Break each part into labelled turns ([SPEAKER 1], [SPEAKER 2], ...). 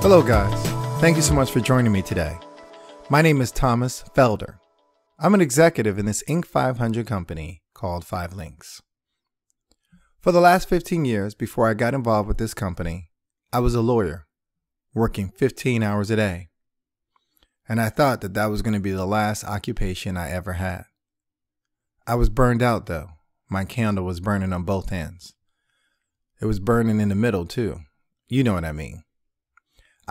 [SPEAKER 1] Hello guys, thank you so much for joining me today. My name is Thomas Felder. I'm an executive in this Inc. 500 company called 5 Links. For the last 15 years before I got involved with this company, I was a lawyer, working 15 hours a day. And I thought that was going to be the last occupation I ever had. I was burned out though. My candle was burning on both ends. It was burning in the middle too. You know what I mean.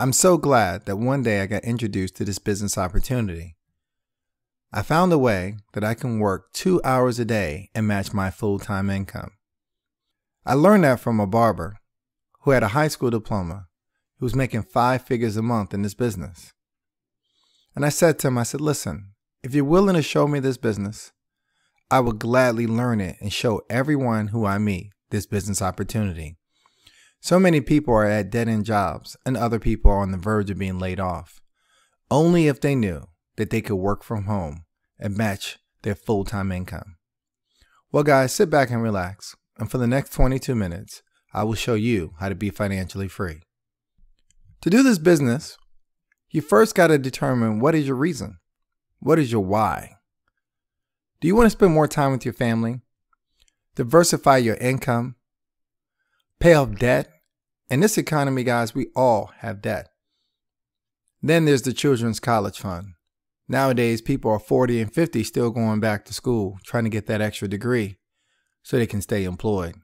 [SPEAKER 1] I'm so glad that one day I got introduced to this business opportunity. I found a way that I can work 2 hours a day and match my full-time income. I learned that from a barber who had a high school diploma who was making 5 figures a month in this business. And I said to him, listen, if you're willing to show me this business, I will gladly learn it and show everyone who I meet this business opportunity. So many people are at dead-end jobs and other people are on the verge of being laid off. Only if they knew that they could work from home and match their full-time income. Well guys, sit back and relax. And for the next 22 minutes, I will show you how to be financially free. To do this business, you first got to determine what is your reason. What is your why? Do you want to spend more time with your family? Diversify your income? Pay off debt? In this economy, guys, we all have debt. Then there's the children's college fund. Nowadays, people are 40 and 50 still going back to school, trying to get that extra degree so they can stay employed.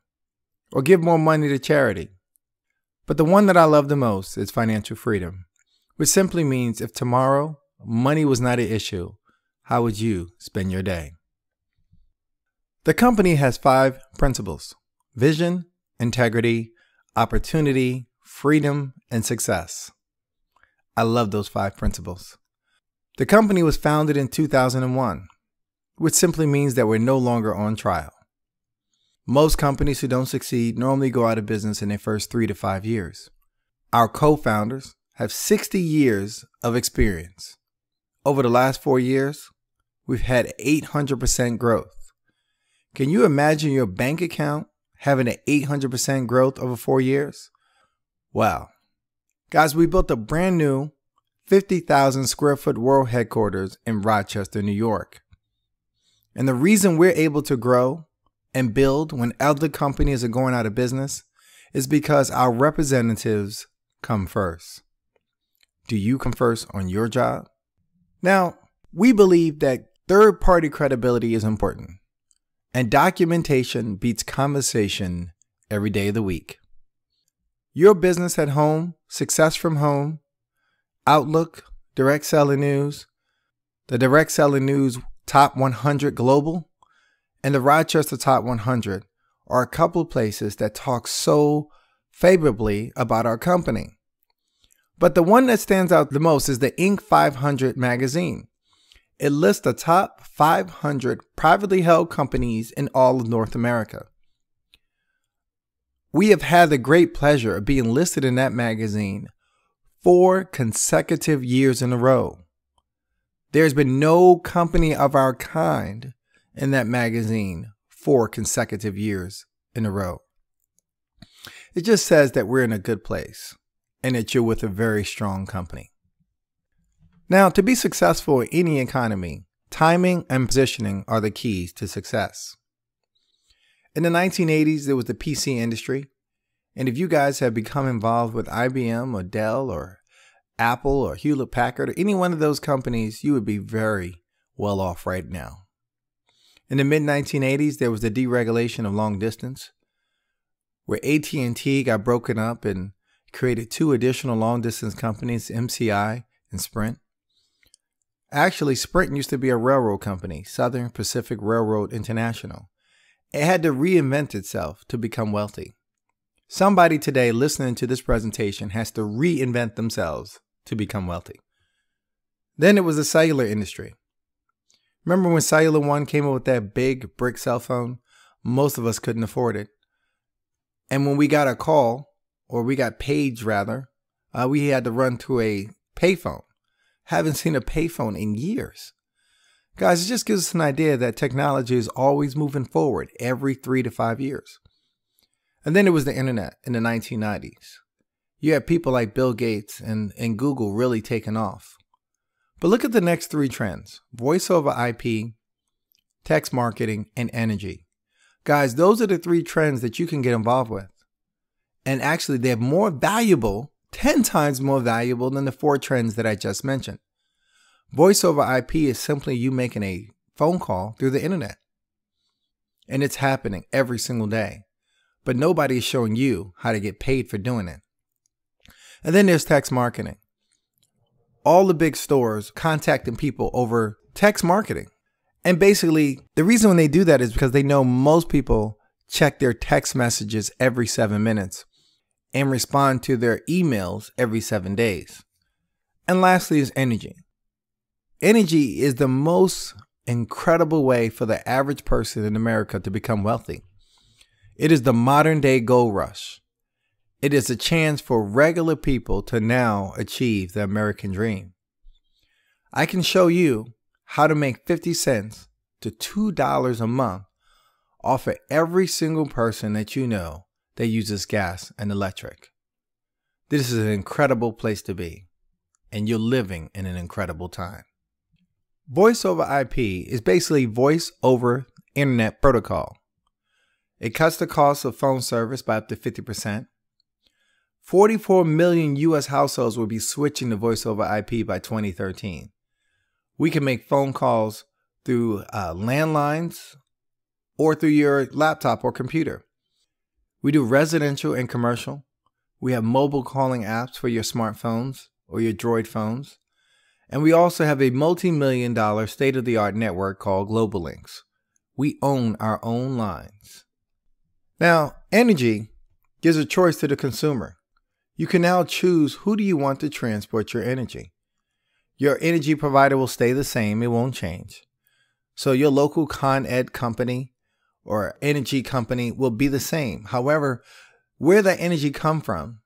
[SPEAKER 1] Or give more money to charity. But the one that I love the most is financial freedom, which simply means if tomorrow money was not an issue, how would you spend your day? The company has 5 principles: vision, integrity, opportunity, freedom, and success. I love those 5 principles. The company was founded in 2001, which simply means that we're no longer on trial. Most companies who don't succeed normally go out of business in their first 3 to 5 years. Our co-founders have 60 years of experience. Over the last 4 years, we've had 800% growth. Can you imagine your bank account having an 800% growth over 4 years? Wow. Guys, we built a brand new 50,000 square foot world headquarters in Rochester, New York. And the reason we're able to grow and build when other companies are going out of business is because our representatives come first. Do you come first on your job? Now, we believe that third-party credibility is important. And documentation beats conversation every day of the week. Your business at home, success from home, Outlook, Direct Selling News, the Direct Selling News Top 100 Global, and the Rochester Top 100 are a couple of places that talk so favorably about our company. But the one that stands out the most is the Inc. 500 magazine. It lists the top 500 privately held companies in all of North America. We have had the great pleasure of being listed in that magazine 4 consecutive years in a row. There's been no company of our kind in that magazine 4 consecutive years in a row. It just says that we're in a good place and that you're with a very strong company. Now, to be successful in any economy, timing and positioning are the keys to success. In the 1980s, there was the PC industry. And if you guys have become involved with IBM or Dell or Apple or Hewlett Packard or any one of those companies, you would be very well off right now. In the mid-1980s, there was the deregulation of long distance, where AT&T got broken up and created 2 additional long distance companies, MCI and Sprint. Actually, Sprint used to be a railroad company, Southern Pacific Railroad International. It had to reinvent itself to become wealthy. Somebody today listening to this presentation has to reinvent themselves to become wealthy. Then it was the cellular industry. Remember when Cellular One came up with that big brick cell phone? Most of us couldn't afford it. And when we got a call, or we got paged rather, we had to run to a payphone. Haven't seen a payphone in years. Guys, it just gives us an idea that technology is always moving forward every 3 to 5 years. And then it was the internet in the 1990s. You have people like Bill Gates and Google really taking off. But look at the next three trends: voice over IP, text marketing, and energy. Guys, those are the three trends that you can get involved with. And actually, they're more valuable, 10 times more valuable than the four trends that I just mentioned. Voice over IP is simply you making a phone call through the internet. And it's happening every single day. But nobody is showing you how to get paid for doing it. And then there's text marketing. All the big stores contacting people over text marketing. And basically, the reason when they do that is because they know most people check their text messages every 7 minutes and respond to their emails every 7 days. And lastly is energy. Energy is the most incredible way for the average person in America to become wealthy. It is the modern day gold rush. It is a chance for regular people to now achieve the American dream. I can show you how to make 50 cents to $2 a month off of every single person that you know that uses gas and electric. This is an incredible place to be, and you're living in an incredible time. Voice over IP is basically voice over internet protocol. It cuts the cost of phone service by up to 50%. 44 million U.S. households will be switching to voice over IP by 2013. We can make phone calls through landlines or through your laptop or computer. We do residential and commercial. We have mobile calling apps for your smartphones or your Droid phones. And we also have a multi-million-dollar state-of-the-art network called Global Links. We own our own lines. Now, energy gives a choice to the consumer. You can now choose who do you want to transport your energy. Your energy provider will stay the same. It won't change. So your local Con Ed company or energy company will be the same. However, where that energy come from,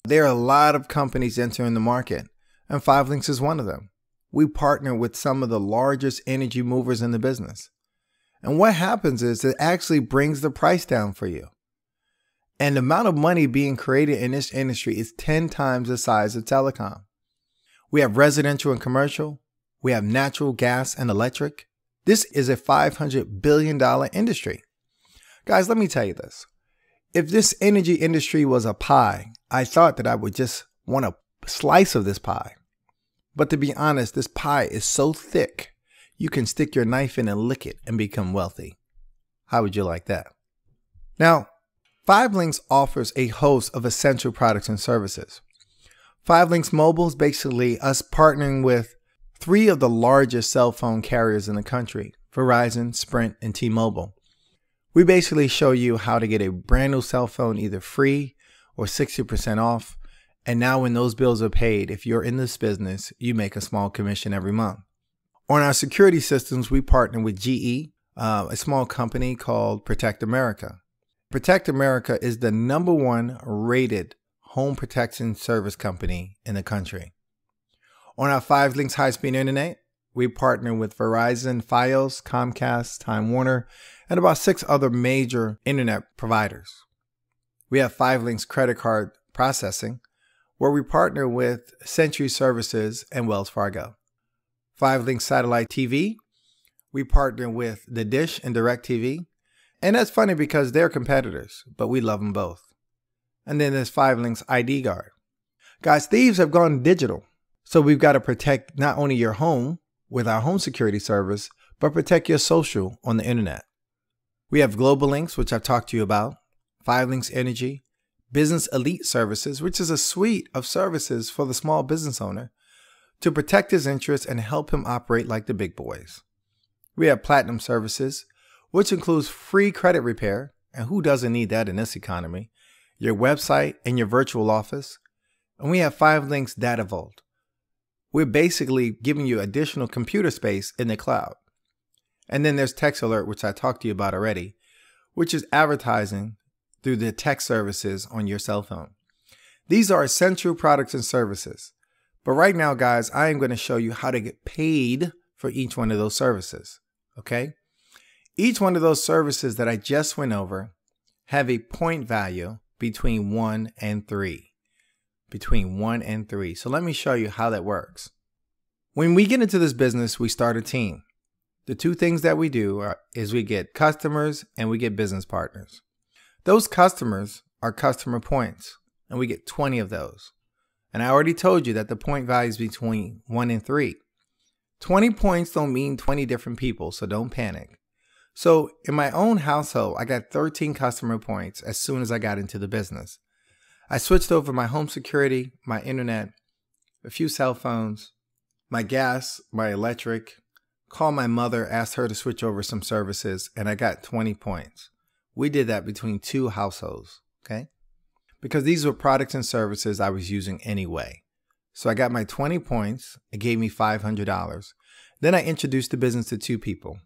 [SPEAKER 1] there are a lot of companies entering the market, and 5LINX is one of them. We partner with some of the largest energy movers in the business. And what happens is it actually brings the price down for you. And the amount of money being created in this industry is 10 times the size of telecom. We have residential and commercial. We have natural gas and electric. This is a $500 billion industry. Guys, let me tell you this. If this energy industry was a pie, I thought that I would just want a slice of this pie. But to be honest, this pie is so thick, you can stick your knife in and lick it and become wealthy. How would you like that? Now, 5LINX offers a host of essential products and services. 5LINX Mobile is basically us partnering with 3 of the largest cell phone carriers in the country, Verizon, Sprint, and T-Mobile. We basically show you how to get a brand new cell phone either free or 60% off. And now when those bills are paid, if you're in this business, you make a small commission every month. On our security systems, we partner with GE, a small company called Protect America. Protect America is the #1 rated home protection service company in the country. On our 5LINX high-speed internet, we partner with Verizon, Fios, Comcast, Time Warner, and about 6 other major internet providers. We have 5LINX credit card processing, where we partner with Century Services and Wells Fargo. 5LINX satellite TV, we partner with the Dish and DirecTV. And that's funny because they're competitors, but we love them both. And then there's 5LINX ID Guard. Guys, thieves have gone digital. So we've got to protect not only your home with our home security service, but protect your social on the internet. We have Global Links, which I've talked to you about, 5LINX Energy, Business Elite Services, which is a suite of services for the small business owner to protect his interests and help him operate like the big boys. We have Platinum Services, which includes free credit repair, and who doesn't need that in this economy, your website and your virtual office. And we have 5LINX Data Vault. We're basically giving you additional computer space in the cloud. And then there's Text Alert, which I talked to you about already, which is advertising through the text services on your cell phone. These are essential products and services. But right now, guys, I am going to show you how to get paid for each one of those services. Okay? Each one of those services that I just went over have a point value between 1 and 3. between 1 and 3. So let me show you how that works. When we get into this business, we start a team. The two things that we do is we get customers and we get business partners. Those customers are customer points, and we get 20 of those. And I already told you that the point value is between 1 and 3. 20 points don't mean 20 different people, so don't panic. So in my own household, I got 13 customer points as soon as I got into the business. I switched over my home security, my internet, a few cell phones, my gas, my electric, called my mother, asked her to switch over some services, and I got 20 points. We did that between 2 households, okay? Because these were products and services I was using anyway. So I got my 20 points. It gave me $500. Then I introduced the business to 2 people.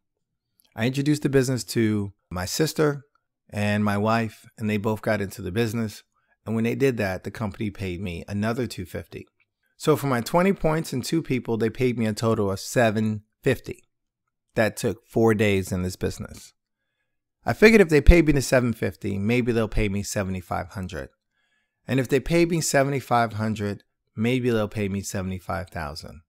[SPEAKER 1] I introduced the business to my sister and my wife, and they both got into the business. And when they did that, the company paid me another $250. So for my 20 points and 2 people, they paid me a total of $750. That took 4 days in this business. I figured if they paid me the $750, maybe they'll pay me $7,500. And if they paid me $7,500, maybe they'll pay me $75,000.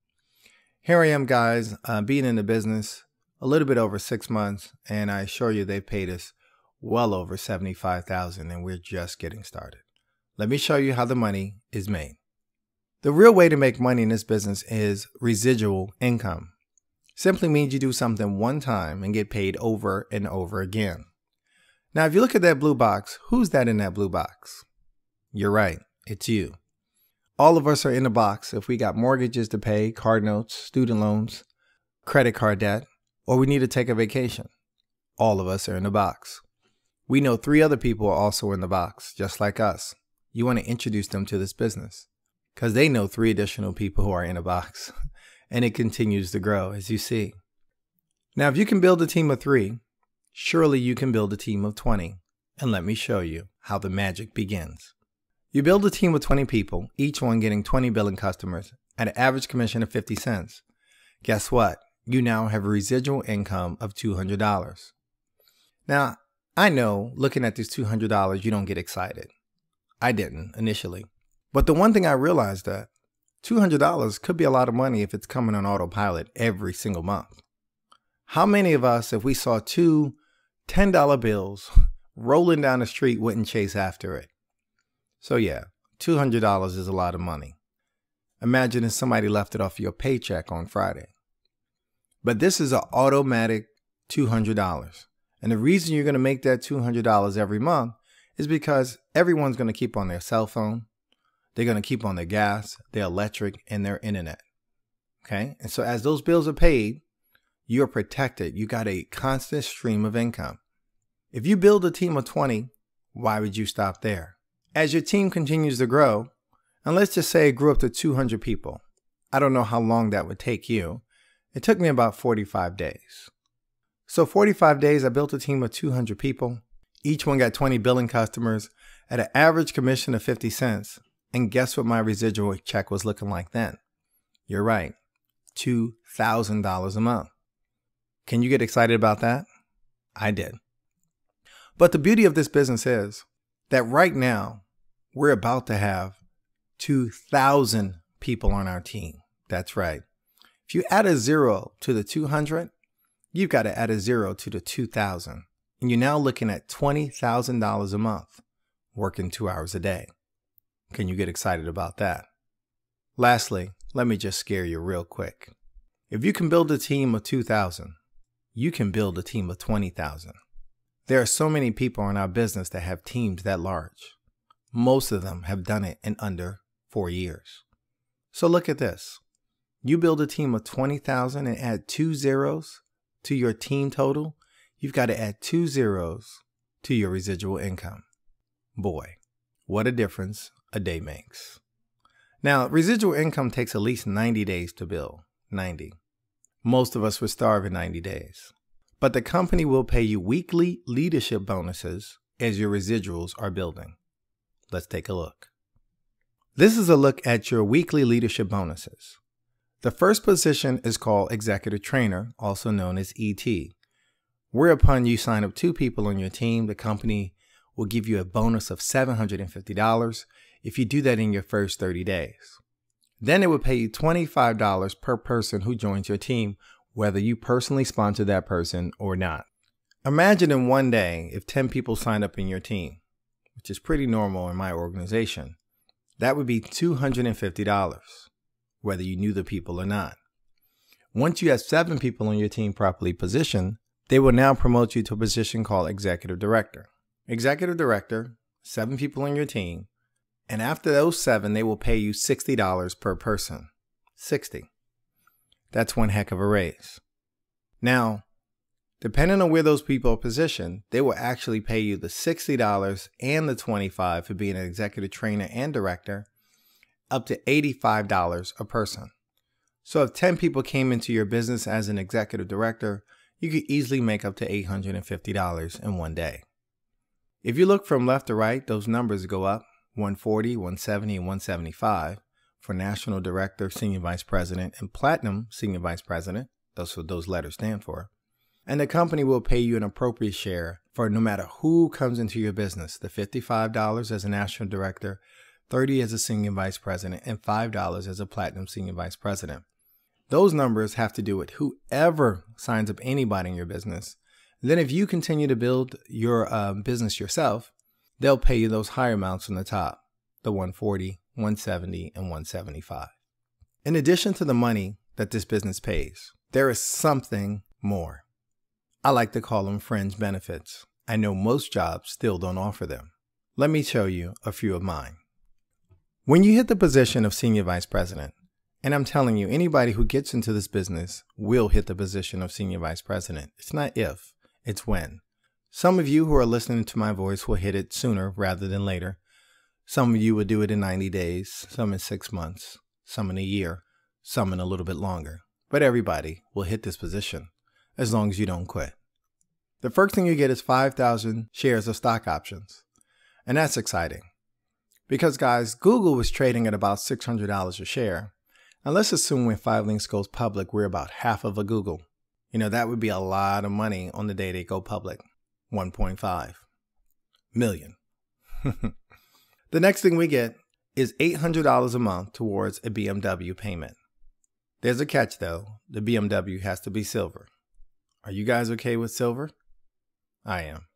[SPEAKER 1] Here I am, guys, being in the business a little bit over 6 months, and I assure you they paid us well over $75,000, and we're just getting started. Let me show you how the money is made. The real way to make money in this business is residual income. Simply means you do something one time and get paid over and over again. Now, if you look at that blue box, who's that in that blue box? You're right, it's you. All of us are in the box if we got mortgages to pay, car notes, student loans, credit card debt, or we need to take a vacation. All of us are in the box. We know 3 other people are also in the box, just like us. You want to introduce them to this business because they know 3 additional people who are in a box, and it continues to grow, as you see. Now, if you can build a team of 3, surely you can build a team of 20, and let me show you how the magic begins. You build a team of 20 people, each one getting 20 billing customers at an average commission of 50 cents. Guess what? You now have a residual income of $200. Now, I know looking at this $200, you don't get excited. I didn't initially. But the one thing I realized that $200 could be a lot of money if it's coming on autopilot every single month. How many of us, if we saw 2 $10 bills rolling down the street, wouldn't chase after it? So yeah, $200 is a lot of money. Imagine if somebody left it off your paycheck on Friday. But this is an automatic $200. And the reason you're going to make that $200 every month is because everyone's going to keep on their cell phone. They're going to keep on their gas, their electric, and their internet. Okay? And so as those bills are paid, you're protected. You got a constant stream of income. If you build a team of 20, why would you stop there? As your team continues to grow, and let's just say it grew up to 200 people. I don't know how long that would take you. It took me about 45 days. So 45 days, I built a team of 200 people. Each one got 20 billing customers at an average commission of 50 cents. And guess what my residual check was looking like then? You're right, $2,000 a month. Can you get excited about that? I did. But the beauty of this business is that right now, we're about to have 2,000 people on our team. That's right. If you add a 0 to the 200, you've got to add a 0 to the 2,000. And you're now looking at $20,000 a month, working 2 hours a day. Can you get excited about that? Lastly, let me just scare you real quick. If you can build a team of 2,000, you can build a team of 20,000. There are so many people in our business that have teams that large. Most of them have done it in under 4 years. So look at this. You build a team of 20,000 and add 2 zeros to your team total. You've got to add 2 zeros to your residual income. Boy, what a difference a day makes. Now, residual income takes at least 90 days to build. 90. Most of us would starve in 90 days. But the company will pay you weekly leadership bonuses as your residuals are building. Let's take a look. This is a look at your weekly leadership bonuses. The first position is called Executive Trainer, also known as ET. Whereupon you sign up 2 people on your team, the company will give you a bonus of $750. if you do that in your first 30 days. Then it would pay you $25 per person who joins your team, whether you personally sponsor that person or not. Imagine in one day if 10 people signed up in your team, which is pretty normal in my organization. That would be $250, whether you knew the people or not. Once you have 7 people on your team properly positioned, they will now promote you to a position called Executive Director. Executive Director, 7 people on your team, and after those 7, they will pay you $60 per person. 60. That's one heck of a raise. Now, depending on where those people are positioned, they will actually pay you the $60 and the $25 for being an executive trainer and director, up to $85 a person. So if 10 people came into your business as an executive director, you could easily make up to $850 in one day. If you look from left to right, those numbers go up, 140, 170, and 175 for National Director, Senior Vice President, and Platinum Senior Vice President. That's what those letters stand for. And the company will pay you an appropriate share for no matter who comes into your business, the $55 as a National Director, $30 as a Senior Vice President, and $5 as a Platinum Senior Vice President. Those numbers have to do with whoever signs up anybody in your business. Then if you continue to build your business yourself, they'll pay you those higher amounts from the top, the 140, 170, and 175. In addition to the money that this business pays, there is something more. I like to call them fringe benefits. I know most jobs still don't offer them. Let me show you a few of mine. When you hit the position of Senior Vice President, and I'm telling you, anybody who gets into this business will hit the position of Senior Vice President. It's not if, it's when. Some of you who are listening to my voice will hit it sooner rather than later. Some of you will do it in 90 days, some in 6 months, some in a year, some in a little bit longer. But everybody will hit this position as long as you don't quit. The first thing you get is 5,000 shares of stock options. And that's exciting. Because guys, Google was trading at about $600 a share. And let's assume when 5 Links goes public, we're about half of a Google. You know, that would be a lot of money on the day they go public. 1.5 million. The next thing we get is $800 a month towards a BMW payment. There's a catch though. The BMW has to be silver. Are you guys okay with silver? I am.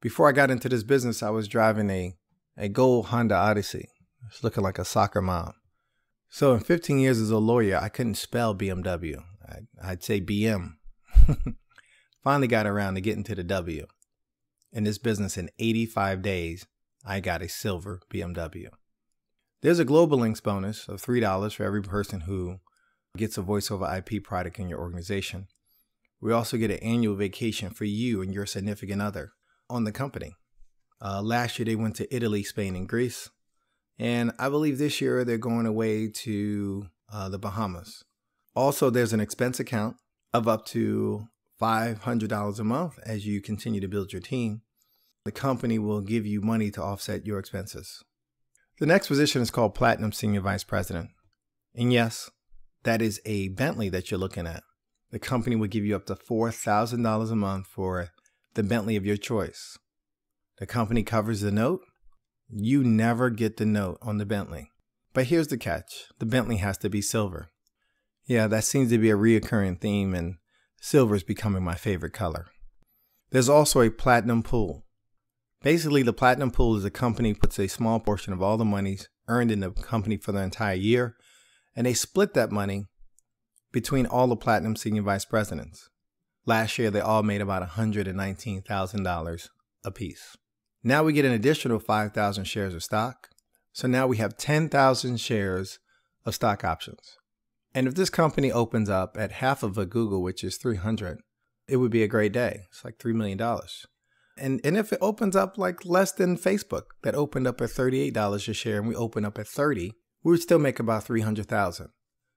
[SPEAKER 1] Before I got into this business, I was driving a gold Honda Odyssey. It's looking like a soccer mom. So in 15 years as a lawyer, I couldn't spell BMW. I'd say BM. Finally got around to getting to the W. In this business, in 85 days, I got a silver BMW. There's a Global Links bonus of $3 for every person who gets a voice over IP product in your organization. We also get an annual vacation for you and your significant other on the company. Last year, they went to Italy, Spain, and Greece. And I believe this year they're going away to the Bahamas. Also, there's an expense account of up to $500 a month as you continue to build your team. The company will give you money to offset your expenses. The next position is called Platinum Senior Vice President. And yes, that is a Bentley that you're looking at. The company will give you up to $4,000 a month for the Bentley of your choice. The company covers the note. You never get the note on the Bentley. But here's the catch. The Bentley has to be silver. Yeah, that seems to be a reoccurring theme, and silver is becoming my favorite color. There's also a platinum pool. Basically, the platinum pool is a company puts a small portion of all the monies earned in the company for the entire year, and they split that money between all the platinum senior vice presidents. Last year, they all made about $119,000 apiece. Now we get an additional 5,000 shares of stock. So now we have 10,000 shares of stock options. And if this company opens up at half of a Google, which is 300, it would be a great day. It's like $3 million. And if it opens up like less than Facebook that opened up at $38 a share and we open up at 30, we would still make about 300,000.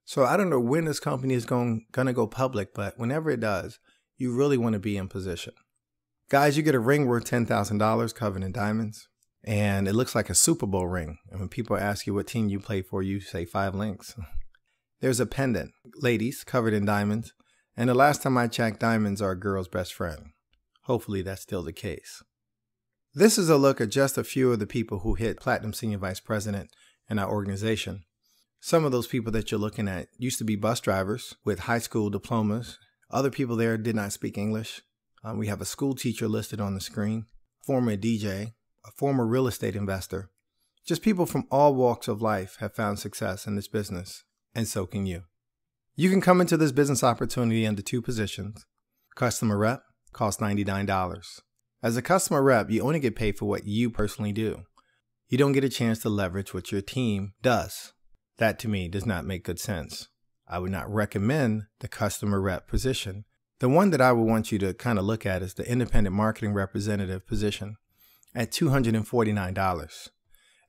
[SPEAKER 1] So I don't know when this company is going to go public, but whenever it does, you really want to be in position. Guys, you get a ring worth $10,000 covered in diamonds, and it looks like a Super Bowl ring. And when people ask you what team you play for, you say 5 Links. There's a pendant, ladies, covered in diamonds. And the last time I checked, diamonds are a girl's best friend. Hopefully that's still the case. This is a look at just a few of the people who hit Platinum Senior Vice President in our organization. Some of those people that you're looking at used to be bus drivers with high school diplomas. Other people there did not speak English. We have a school teacher listed on the screen, former DJ, a former real estate investor. Just people from all walks of life have found success in this business, and so can you. You can come into this business opportunity under two positions. Customer rep costs $99. As a customer rep, you only get paid for what you personally do. You don't get a chance to leverage what your team does. That to me does not make good sense. I would not recommend the customer rep position. The one that I would want you to kind of look at is the independent marketing representative position at $249.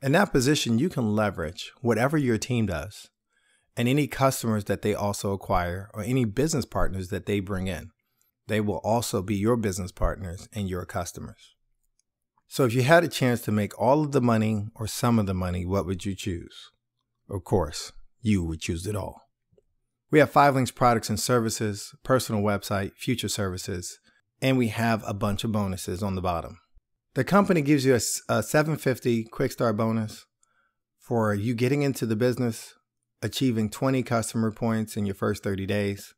[SPEAKER 1] In that position, you can leverage whatever your team does and any customers that they also acquire or any business partners that they bring in. They will also be your business partners and your customers. So if you had a chance to make all of the money or some of the money, what would you choose? Of course, you would choose it all. We have 5 Links products and services, personal website, future services, and we have a bunch of bonuses on the bottom. The company gives you a $750 quick start bonus for you getting into the business, achieving 20 customer points in your first 30 days,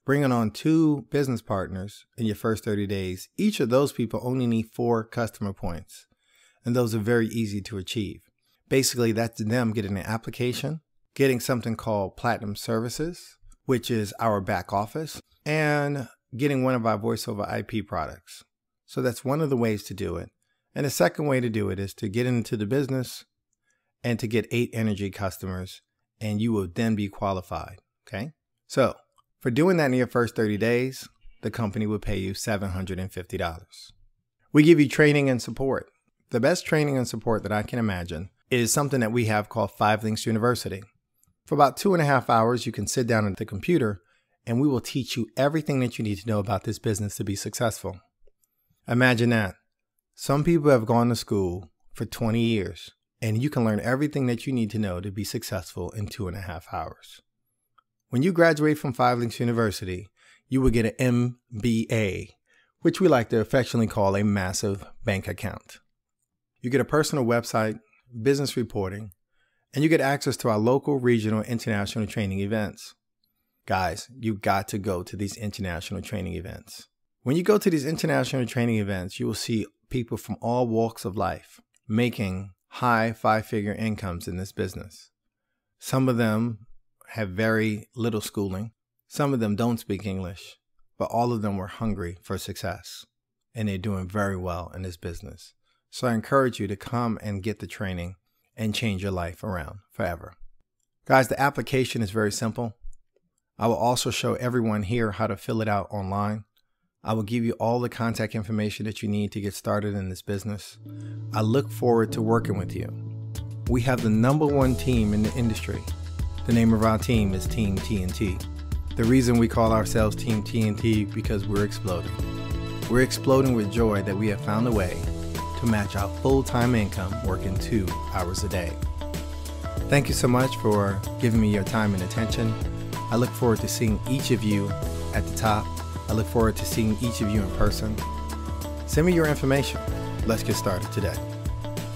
[SPEAKER 1] bringing on 2 business partners in your first 30 days. Each of those people only need 4 customer points, and those are very easy to achieve. Basically, that's them getting an application, getting something called Platinum Services, which is our back office, and getting one of our voice over IP products. So that's one of the ways to do it. And the second way to do it is to get into the business and to get 8 energy customers, and you will then be qualified. Okay? So for doing that in your first 30 days, the company will pay you $750. We give you training and support. The best training and support that I can imagine is something that we have called 5 Links University. For about 2.5 hours, you can sit down at the computer and we will teach you everything that you need to know about this business to be successful. Imagine that. Some people have gone to school for 20 years and you can learn everything that you need to know to be successful in 2.5 hours. When you graduate from 5 Links University, you will get an MBA, which we like to affectionately call a massive bank account. You get a personal website, business reporting, and you get access to our local, regional, international training events. Guys, you've got to go to these international training events. When you go to these international training events, you will see people from all walks of life making high 5-figure incomes in this business. Some of them have very little schooling. Some of them don't speak English, but all of them were hungry for success, and they're doing very well in this business. So I encourage you to come and get the training and change your life around forever. Guys, the application is very simple. I will also show everyone here how to fill it out online. I will give you all the contact information that you need to get started in this business. I look forward to working with you. We have the #1 team in the industry. The name of our team is Team TNT. The reason we call ourselves Team TNT because we're exploding. We're exploding with joy that we have found a way to match our full-time income working 2 hours a day. Thank you so much for giving me your time and attention. I look forward to seeing each of you at the top. I look forward to seeing each of you in person. Send me your information. Let's get started today.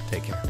[SPEAKER 1] Take care.